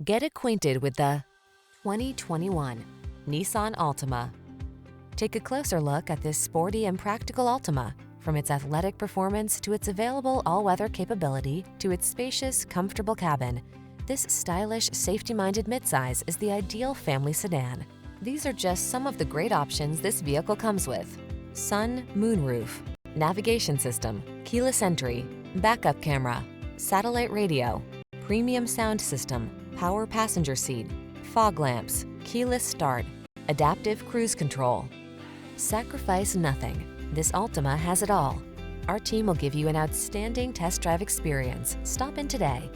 Get acquainted with the 2021 Nissan Altima. Take a closer look at this sporty and practical Altima. From its athletic performance to its available all-weather capability to its spacious, comfortable cabin, this stylish, safety-minded midsize is the ideal family sedan. These are just some of the great options this vehicle comes with: sun, moonroof, navigation system, keyless entry, backup camera, satellite radio, premium sound system, power passenger seat, fog lamps, keyless start, adaptive cruise control. Sacrifice nothing. This Altima has it all. Our team will give you an outstanding test drive experience. Stop in today.